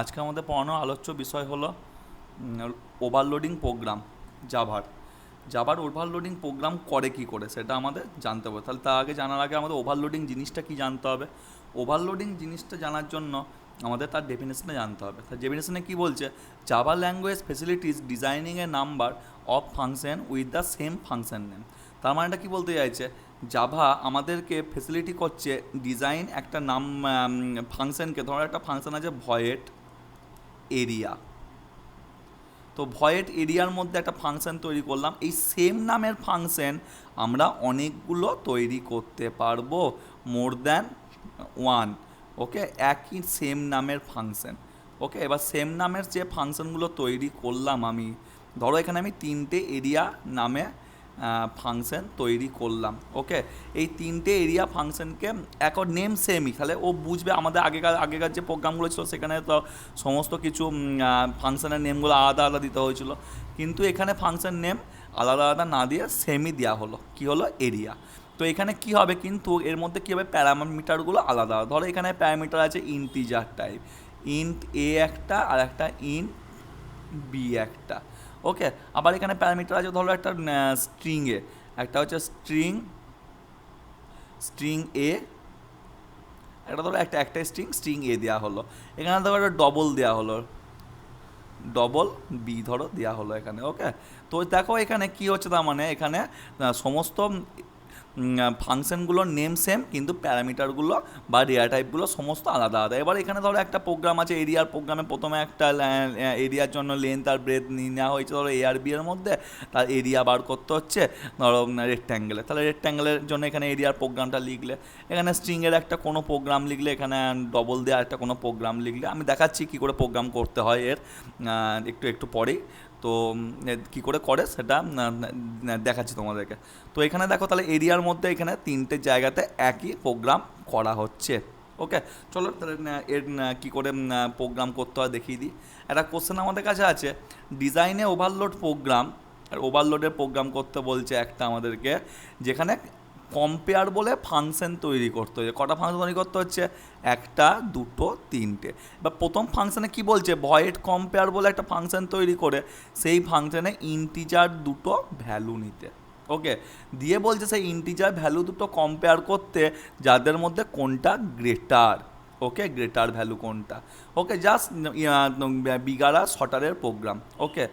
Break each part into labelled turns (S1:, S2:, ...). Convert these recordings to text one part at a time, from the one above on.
S1: আজকে আমাদের পড়ানো আলোচ্য বিষয় হলো ওভারলোডিং প্রোগ্রাম। জাভার জাভার ওভারলোডিং প্রোগ্রাম করে কি করে সেটা আমাদের জানতে হবে। তাহলে তার আগে জানার আগে আমাদের ওভারলোডিং জিনিসটা কি জানতে হবে। ওভারলোডিং জিনিসটা জানার জন্য আমাদের তার ডেফিনেশনে জানতে হবে। তার ডেফিনেশনে কি বলছে? Java language facilities designing A number of function with the same function name. তার মানেটা কি বলতে চাইছে? জাভা আমাদেরকে ফেসিলিটি করছে ডিজাইন একটা নাম ফাংশনকে, ধরো একটা ফাংশন আছে ভয়েড এরিয়া, তো ভয়েড এরিয়ার মধ্যে একটা ফাংশন তৈরি করলাম। এই সেম নামের ফাংশন আমরা অনেকগুলো তৈরি করতে পারবো, মোর দ্যান ওয়ান। ওকে, একই সেম নামের ফাংশন। ওকে, এবার সেম নামের যে ফাংশনগুলো তৈরি করলাম আমি, ধরো এখানে আমি তিনটে এরিয়া নামে ফাংশন তৈরি করলাম। ওকে, এই তিনটে এরিয়া ফাংশনকে এখন নেম সেমই, তাহলে ও বুঝবে। আমাদের আগেকার যে প্রোগ্রামগুলো ছিল সেখানে তো সমস্ত কিছু ফাংশনের নেমগুলো আলাদা আলাদা দিতে হয়েছিল, কিন্তু এখানে ফাংশন নেম আলাদা আলাদা না দিয়ে সেমই দেওয়া হলো। কি হলো? এরিয়া। তো এখানে কি হবে, কিন্তু এর মধ্যে কী হবে, প্যারামিটারগুলো আলাদা। ধরো এখানে প্যারামিটার আছে ইন্টিজার টাইপ, ইন্ট এ একটা আর একটা ইন্ট বি একটা। ওকে, আবার এখানে প্যারামিটার আছে ধরো একটা স্ট্রিংয়ে, একটা হচ্ছে স্ট্রিং স্ট্রিং এ, একটা ধরো একটা স্ট্রিং এ দেওয়া হলো। এখানে ধরো একটা ডবল দেওয়া হলো, ডবল বি ধরো দেওয়া হলো এখানে। ওকে, তো দেখো এখানে কি হচ্ছে, তার মানে এখানে সমস্ত ফাংশনগুলোর নেম সেম, কিন্তু প্যারামিটারগুলো বা ডেটা টাইপগুলো সমস্ত আলাদা আলাদা। এবার এখানে ধরো একটা প্রোগ্রাম আছে, এরিয়ার প্রোগ্রামে প্রথমে একটা এরিয়ার জন্য লেন্থ আর ব্রেথ নিয়ে নেওয়া হয়েছে ধরো এ আর বি এর মধ্যে, তার এরিয়া বার করতে হচ্ছে ধরো রেক্ট্যাঙ্গেলে। তাহলে রেক্ট্যাঙ্গেলের জন্য এখানে এরিয়ার প্রোগ্রামটা লিখলে, এখানে স্ট্রিংয়ের একটা কোনো প্রোগ্রাম লিখলে, এখানে ডবল দেওয়া একটা কোনো প্রোগ্রাম লিখলে। আমি দেখাচ্ছি কী করে প্রোগ্রাম করতে হয় এর একটু একটু পরেই। তো কী করে করে সেটা দেখাচ্ছি তোমাদেরকে। তো এখানে দেখো, তাহলে এরিয়ার মধ্যে এখানে তিনটে জায়গাতে একই প্রোগ্রাম করা হচ্ছে। ওকে, চলো তাহলে এর কী করে প্রোগ্রাম করতে হয় দেখিয়ে দিই। একটা কোশ্চেন আমাদের কাছে আছে, ডিজাইনে ওভারলোড প্রোগ্রাম। আর ওভারলোডের প্রোগ্রাম করতে বলছে একটা আমাদেরকে, যেখানে কম্পেয়ার বলে ফাংশন তৈরি করতে হচ্ছে। কটা ফাংশন তৈরি করতে হচ্ছে? একটা, দুটো, তিনটে। বা প্রথম ফাংশনে কি বলছে, ভয়েড কম্পেয়ার বলে একটা ফাংশন তৈরি করে সেই ফাংশনে ইন্টিজার দুটো ভ্যালু নিতে। ওকে, দিয়ে বলছে সেই ইন্টিজার ভ্যালু দুটো কম্পেয়ার করতে, যাদের মধ্যে কোনটা গ্রেটার। ওকে, গ্রেটার ভ্যালু কোনটা। ওকে, জাস্ট বিগার আর শর্টারের প্রোগ্রাম। ওকে,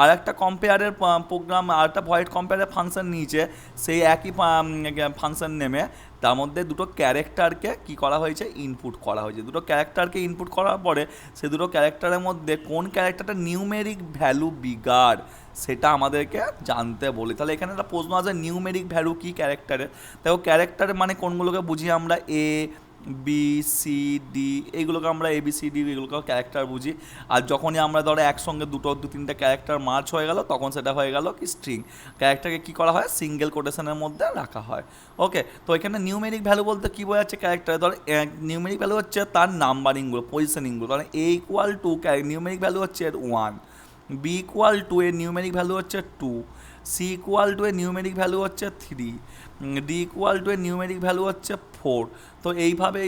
S1: আর একটা কম্পেয়ারের প্রোগ্রাম, আর একটা ভয়েড কম্পেয়ারের ফাংশন নিয়েছে সেই একই ফাংশন নেমে, তার মধ্যে দুটো ক্যারেক্টারকে কী করা হয়েছে, ইনপুট করা হয়েছে। দুটো ক্যারেক্টারকে ইনপুট করার পরে সে দুটো ক্যারেক্টারের মধ্যে কোন ক্যারেক্টারটা নিউমেরিক ভ্যালু বিগার সেটা আমাদেরকে জানতে বলি। তাহলে এখানে একটা প্রশ্ন আছে, নিউমেরিক ভ্যালু কী ক্যারেক্টারের। দেখো ক্যারেক্টারের মানে কোনগুলোকে বুঝি আমরা, এ বি সি ডি, এইগুলোকে আমরা এ বি সি ডি এগুলোকে ক্যারেক্টার বুঝি। আর যখনই আমরা ধরো একসঙ্গে দু তিনটে ক্যারেক্টার মার্চ হয়ে গেল, তখন সেটা হয়ে গেল কি, স্ট্রিং। ক্যারেক্টারকে কী করা হয়, সিঙ্গেল কোটেশনের মধ্যে রাখা হয়। ওকে, তো এখানে নিউমেরিক ভ্যালু বলতে কী বোঝাচ্ছে, ক্যারেক্টার ধর নিউমেরিক ভ্যালু হচ্ছে তার নাম্বারিংগুলো, পজিশনিংগুলো। ধরেন এ ইকুয়াল টু নিউমেরিক ভ্যালু হচ্ছে এর 1, বি ইকুয়াল টু এর নিউমেরিক ভ্যালু হচ্ছে 2, সি ইকুয়াল টু এর নিউমেরিক ভ্যালু হচ্ছে 3, ডি ইকুয়াল টু এর নিউমেরিক ভ্যালু হচ্ছে 4। তো এইভাবে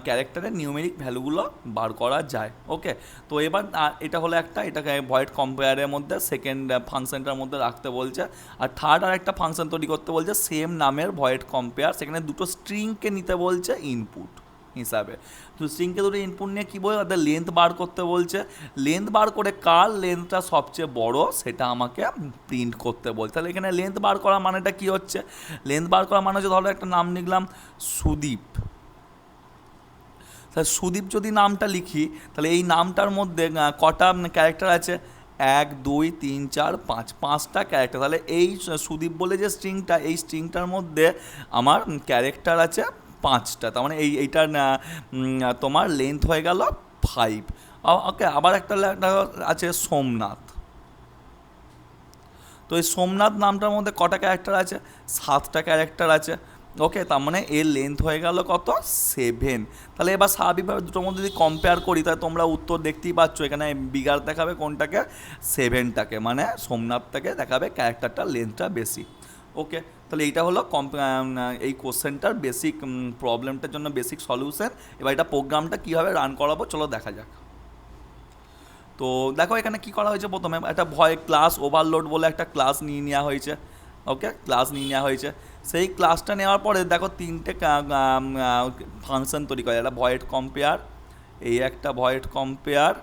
S1: ক্যারেক্টারের নিউমেরিক ভ্যালুগুলো বার করা যায়। ওকে, তো এবার এটা হলো একটা, এটাকে ভয়েড কম্পেয়ারের মধ্যে সেকেন্ড ফাংশনটার মধ্যে রাখতে বলছে। আর থার্ড আর একটা ফাংশন তৈরি করতে বলছে সেম নামের ভয়েড কম্পেয়ার, সেখানে দুটো স্ট্রিংকে নিতে বলছে ইনপুট হিসাবে। তো স্ট্রিংকে দুটো ইনপুট নিয়ে কী বলছে, তাদের লেন্থ বার করতে বলছে। লেন্থ বার করে কার লেন্থটা সবচেয়ে বড় সেটা আমাকে প্রিন্ট করতে বলছে। তাহলে এখানে লেন্থ বার করা মানেটা কী হচ্ছে, লেন্থ বার করা মানে হচ্ছে ধরো একটা নাম লিখলাম সুদীপ। তাহলে সুদীপ যদি নামটা লিখি, তাহলে এই নামটার মধ্যে কটা ক্যারেক্টার আছে, 1 2 3 4 5, 5টা ক্যারেক্টার। তাহলে এই সুদীপ বলে যে স্ট্রিংটা, এই স্ট্রিংটার মধ্যে আমার ক্যারেক্টার আছে 5টা। তার মানে এইটার তোমার লেন্থ হয়ে গেল 5। ওকে, আবার একটা আছে সোমনাথ। তো এই সোমনাথ নামটার মধ্যে কটা ক্যারেক্টার আছে, 7টা ক্যারেক্টার আছে। ওকে, তার মানে এর লেন্থ হয়ে গেল কত, 7। তাহলে এবার স্বাভাবিকভাবে দুটোর মধ্যে যদি কম্পেয়ার করি, তাহলে তোমরা উত্তর দেখতেই পাচ্ছ, এখানে বিগার দেখাবে কোনটাকে, 7টাকে, মানে সোমনাথটাকে দেখাবে ক্যারেক্টারটার লেন্থটা বেশি। ওকে, তাহলে এইটা হলো এই কোশ্চেনটার বেসিক প্রবলেমটার জন্য বেসিক সলিউশন। এবার এটা প্রোগ্রামটা কীভাবে রান করাবো চলো দেখা যাক। তো দেখো এখানে কি করা হয়েছে, প্রথমে একটা ক্লাস ওভারলোড বলে একটা ক্লাস নিয়ে নেওয়া হয়েছে। ওকে, ক্লাস নিয়ে নেওয়া হয়েছে। সেই ক্লাসটা নেওয়ার পরে দেখো তিনটে ফাংশন তৈরি করে, একটা ভয়েড কম্পেয়ার, এই একটা ভয়েড কম্পেয়ার,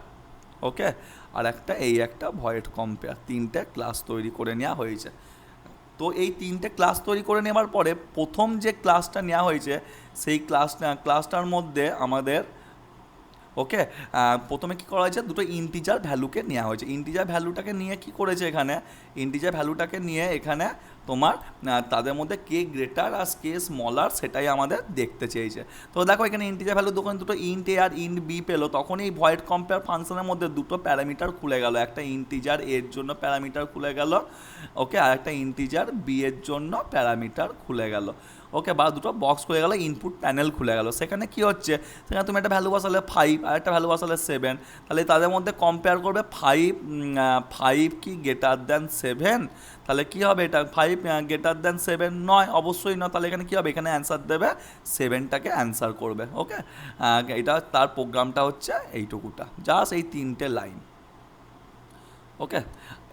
S1: ওকে, আর একটা ভয়েড কম্পেয়ার, তিনটে ক্লাস তৈরি করে নেওয়া হয়েছে। তো এই তিনটে ক্লাস তৈরি করে নেওয়ার পরে প্রথম যে ক্লাসটা নেওয়া হয়েছে সেই ক্লাসটার মধ্যে আমাদের ওকে প্রথমে কী করা হয়েছে, দুটো ইন্টিজার ভ্যালুকে নেওয়া হয়েছে। ইন্টিজার ভ্যালুটাকে নিয়ে কি করেছে এখানে, ইন্টিজার ভ্যালুটাকে নিয়ে এখানে তোমার তাদের মধ্যে কে গ্রেটার আর কে স্মলার সেটাই আমাদের দেখতে চেয়েছে। তো দেখো এখানে ইন্টিজার ভ্যালু যখন দুটো ইন্ট এ আর ইন্ট বি পেলো, তখন এই ভয়েড কম্পেয়ার ফাংশনের মধ্যে দুটো প্যারামিটার খুলে গেল, একটা ইন্টিজার এর জন্য প্যারামিটার খুলে গেল, ওকে, আর একটা ইন্টিজার বি এর জন্য প্যারামিটার খুলে গেল, ওকে, বা দুটো বক্স খুলে গেল, ইনপুট প্যানেল খুলে গেল। সেখানে কি হচ্ছে, সেখানে তুমি একটা ভ্যালু বসালে 5 আর একটা ভ্যালু বসালে 7, তাহলে তাদের মধ্যে কম্পেয়ার করবে 5 কি গ্রেটার দ্যান 7, তাহলে কি হবে, এটা 5 গ্রেটার দ্যান 7 নয়, অবশ্যই নয়, তাহলে এখানে কী হবে, এখানে অ্যান্সার দেবে 7টাকে অ্যান্সার করবে। ওকে, এটা তার প্রোগ্রামটা হচ্ছে এইটুকুটা, জাস্ট এই 3টে লাইন। ওকে,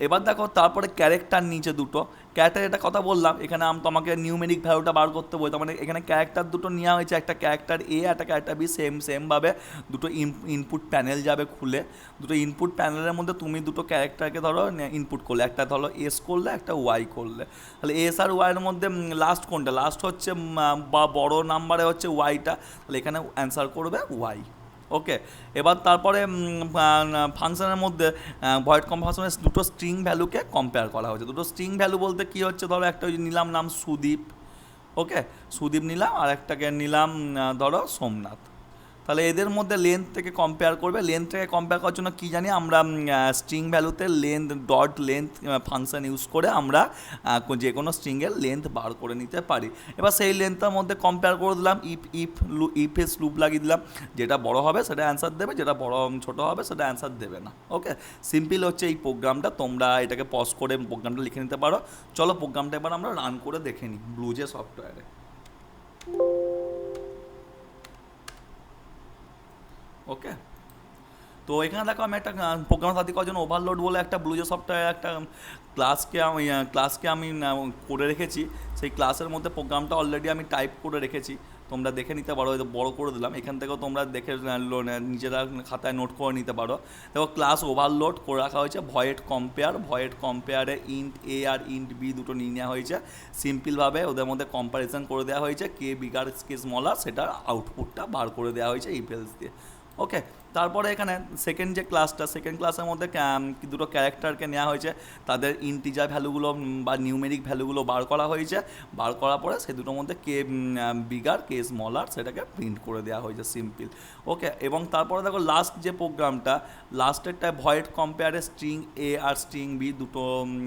S1: এবার দেখো তারপরে ক্যারেক্টার নিচে দুটো ক্যারেক্টার, এটা কথা বললাম, এখানে তোমাকে নিউমেরিক ভ্যালুটা বার করতে বলতে, মানে এখানে ক্যারেক্টার দুটো নেওয়া হয়েছে, একটা ক্যারেক্টার এ একটা ক্যারেক্টার বি, সেমভাবে দুটো ইনপুট প্যানেল যাবে খুলে, দুটো ইনপুট প্যানেলের মধ্যে তুমি দুটো ক্যারেক্টারকে ধরো ইনপুট করলে, একটা ধরো এস করলে, একটা ওয়াই করলে, তাহলে এস আর ওয়াইয়ের মধ্যে লাস্ট কোনটা, লাস্ট হচ্ছে বা বড় নাম্বারে হচ্ছে ওয়াইটা, তাহলে এখানে অ্যান্সার করবে ওয়াই। ওকে, এবার তারপরে ফাংশনের মধ্যে ভয়েড ফাংশনের দুটো স্ট্রিং ভ্যালুকে কম্পেয়ার করা হয়েছে। দুটো স্ট্রিং ভ্যালু বলতে কী হচ্ছে, ধরো একটা নিলাম নাম সুদীপ, ওকে, সুদীপ নিলাম, আর একটাকে নিলাম ধরো সোমনাথ, তাহলে এদের মধ্যে লেন্থ থেকে কম্পেয়ার করবে। লেন্থ থেকে কম্পেয়ার করার জন্য কী জানি আমরা, স্ট্রিং ভ্যালুতে ডট লেন্থ ফাংশন ইউজ করে আমরা যে কোনো স্ট্রিংয়ের লেন্থ বার করে নিতে পারি। এবার সেই লেন্থটার মধ্যে কম্পেয়ার করে দিলাম, ইফের লুপ লাগিয়ে দিলাম, যেটা বড় হবে সেটা অ্যান্সার দেবে, যেটা ছোট হবে সেটা অ্যান্সার দেবে না। ওকে, সিম্পল হচ্ছে এই প্রোগ্রামটা, তোমরা এটাকে পজ করে প্রোগ্রামটা লিখে নিতে পারো। চলো প্রোগ্রামটা এবার আমরা রান করে দেখে নিই ব্লুজে সফটওয়্যারে। ওকে, তো এখানে দেখো আমি একটা প্রোগ্রাম সাথে করার জন্য ওভারলোড বলে একটা ব্লুজে সফটওয়্যার একটা ক্লাসকে আমি করে রেখেছি। সেই ক্লাসের মধ্যে প্রোগ্রামটা অলরেডি আমি টাইপ করে রেখেছি, তোমরা দেখে নিতে পারো, বড় করে দিলাম, এখান থেকেও তোমরা দেখে নিজেরা খাতায় নোট করে নিতে পারো। দেখো ক্লাস ওভারলোড করে রাখা হয়েছে ভয়েড কম্পেয়ারে ইন্ট এ আর ইন্ট বি দুটো নিয়ে নেওয়া হয়েছে, সিম্পলভাবে ওদের মধ্যে কম্প্যারিজন করে দেওয়া হয়েছে, কে বিগার কে স্মলার সেটার আউটপুটটা বার করে দেওয়া হয়েছে ইফ এলস দিয়ে। ওকে, তারপরে এখানে সেকেন্ড ক্লাসের মধ্যে দুটো ক্যারেক্টারকে নেওয়া হয়েছে, তাদের ইন্টিজার ভ্যালুগুলো বা নিউমেরিক ভ্যালুগুলো বার করা হয়েছে, বার করার পরে সেই দুটোর মধ্যে কে বিগার কে স্মলার সেটাকে প্রিন্ট করে দেওয়া হয়েছে, সিম্পল। ওকে, এবং তারপরে দেখো লাস্ট যে প্রোগ্রামটা, লাস্টেরটায় ভয়েড কম্পেয়ারে স্ট্রিং এ আর স্ট্রিং বি দুটো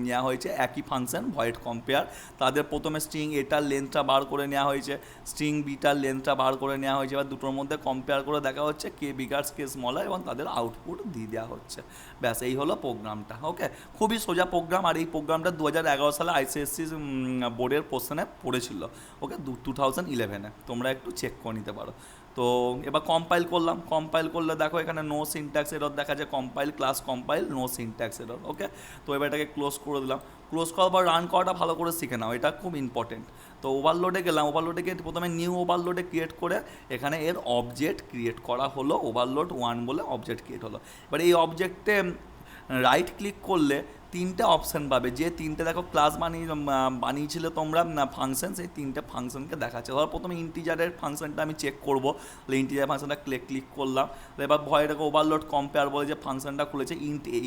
S1: নেওয়া হয়েছে, একই ফাংশন ভয়েড কম্পেয়ার, তাদের প্রথমে স্ট্রিং এটার লেন্থটা বার করে নেওয়া হয়েছে, স্ট্রিং বিটার লেন্থটা বার করে নেওয়া হয়েছে, এবার দুটোর মধ্যে কম্পেয়ার করে দেখা হচ্ছে কে বিগার কে স্মলার, এবং তাদের আউটপুট দিয়ে দেওয়া হচ্ছে, ব্যাস এই হলো প্রোগ্রামটা। ওকে, খুবই সোজা প্রোগ্রাম, আর এই প্রোগ্রামটা 2011 সালে আইসিএসসি বোর্ডের কোশ্চেনে পড়েছিল। ওকে, 2011-এ তোমরা একটু চেক করে নিতে পারো। তো এবার কম্পাইল করলে দেখো এখানে নো সিনট্যাক্স এরর দেখা যায়, class compile no syntax error. Okay, তো এবার এটাকে ক্লোজ করে দিলাম, ক্লোজ করার পর রান করাটা ভালো করে শিখে নাও, এটা খুব ইম্পর্টেন্ট। তো ওভারলোডে গেলাম, ওভারলোডে গিয়ে প্রথমে নিউ ওভারলোডে ক্রিয়েট করে এখানে এর অবজেক্ট ক্রিয়েট করা হলো, ওভারলোড 1 বলে অবজেক্ট ক্রিয়েট হলো। এবার এই অবজেক্টে রাইট ক্লিক করলে তিনটে অপশান পাবে, যে তিনটে দেখো ক্লাস বানিয়েছিলে তোমরা ফাংশন, সেই তিনটে ফাংশনকে দেখাচ্ছে। ধরো প্রথমে ইন্টিজারের ফাংশনটা আমি চেক করবো, তাহলে ইন্টিজার ফাংশনটা ক্লিক করলাম, এবার ভয়েডকে ওভারলোড কম্পেয়ার বলে যে ফাংশনটা খুলেছে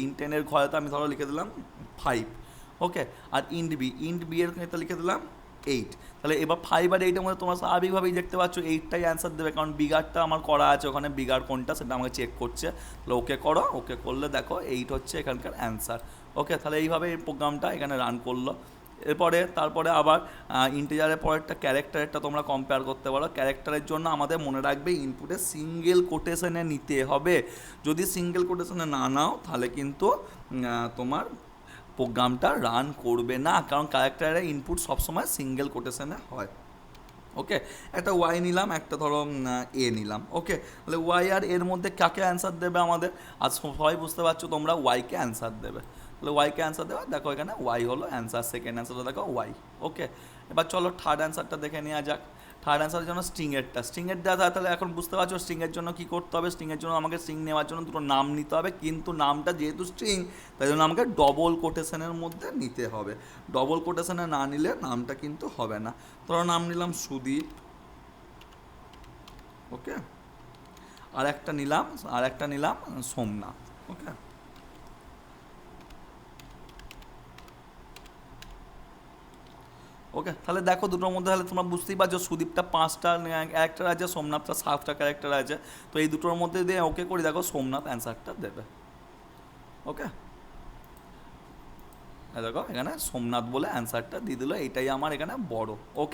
S1: ইন্ট এর ঘরেতে আমি ধরো লিখে দিলাম 5, ওকে, আর ইন্ট বি এর ক্ষেত্রে লিখে দিলাম 8, তাহলে এবার 5 আর 8-এর মধ্যে তোমরা স্বাভাবিকভাবেই দেখতে পাচ্ছ 8টাই অ্যান্সার দেবে, কারণ বিগারটা আমার করা আছে, ওখানে বিগার কোনটা সেটা আমাকে চেক করছে, তাহলে ওকে করো, ওকে করলে দেখো 8 হচ্ছে এখানকার অ্যান্সার। ওকে, তাহলে এইভাবে এই প্রোগ্রামটা এখানে রান করলো। তারপরে আবার ইন্টিজারের পরেরটা ক্যারেক্টারেরটা তোমরা কম্পেয়ার করতে পারো। ক্যারেক্টারের জন্য আমাদের মনে রাখবে ইনপুটে সিঙ্গেল কোটেশনে নিতে হবে, যদি সিঙ্গেল কোটেশনে না নাও তাহলে কিন্তু তোমার প্রোগ্রামটা রান করবে না, কারণ ক্যারেক্টারের ইনপুট সবসময় সিঙ্গেল কোটেশনে হয়। ওকে, একটা ওয়াই নিলাম, একটা ধরো এ নিলাম। ওকে, তাহলে ওয়াই আর এর মধ্যে কাকে অ্যান্সার দেবে আমাদের? আজ সবাই বুঝতে পারছো তোমরা, ওয়াইকে অ্যান্সার দেবে। তাহলে ওয়াইকে অ্যান্সার দেবে, দেখো এখানে ওয়াই হলো অ্যান্সার, সেকেন্ড অ্যান্সারটা দেখো ওয়াই। ওকে, এবার চলো থার্ড অ্যান্সারটা দেখে নেওয়া যাক। থার্ড অ্যান্সারের জন্য স্ট্রিংয়ের দেওয়া, তাহলে এখন বুঝতে পারছো স্ট্রিংয়ের জন্য কী করতে হবে। স্ট্রিংয়ের জন্য আমাকে স্ট্রিং নেওয়ার জন্য দুটো নাম নিতে হবে, কিন্তু নামটা যেহেতু স্ট্রিং তাই জন্য আমাকে ডবল কোটেশনের মধ্যে নিতে হবে। ডবল কোটেশনে না নিলে নামটা কিন্তু হবে না। ধরো নাম নিলাম সুদীপ। ওকে, আর একটা নিলাম সোমনাথ। ওকে, ওকে, তাহলে দেখো দুটোর মধ্যে তাহলে তোমরা বুঝতেই পারছো সুদীপটা 5টা ক্যারেক্টার আছে, সোমনাথটা 7টা ক্যারেক্টার আছে। তো এই দুটোর মধ্যে দিয়ে ওকে করি, দেখো সোমনাথ অ্যান্সারটা দেবে। ওকে, দেখো এখানে সোমনাথ বলে অ্যান্সারটা দিয়ে দিল, এইটাই আমার এখানে বড়। ওকে।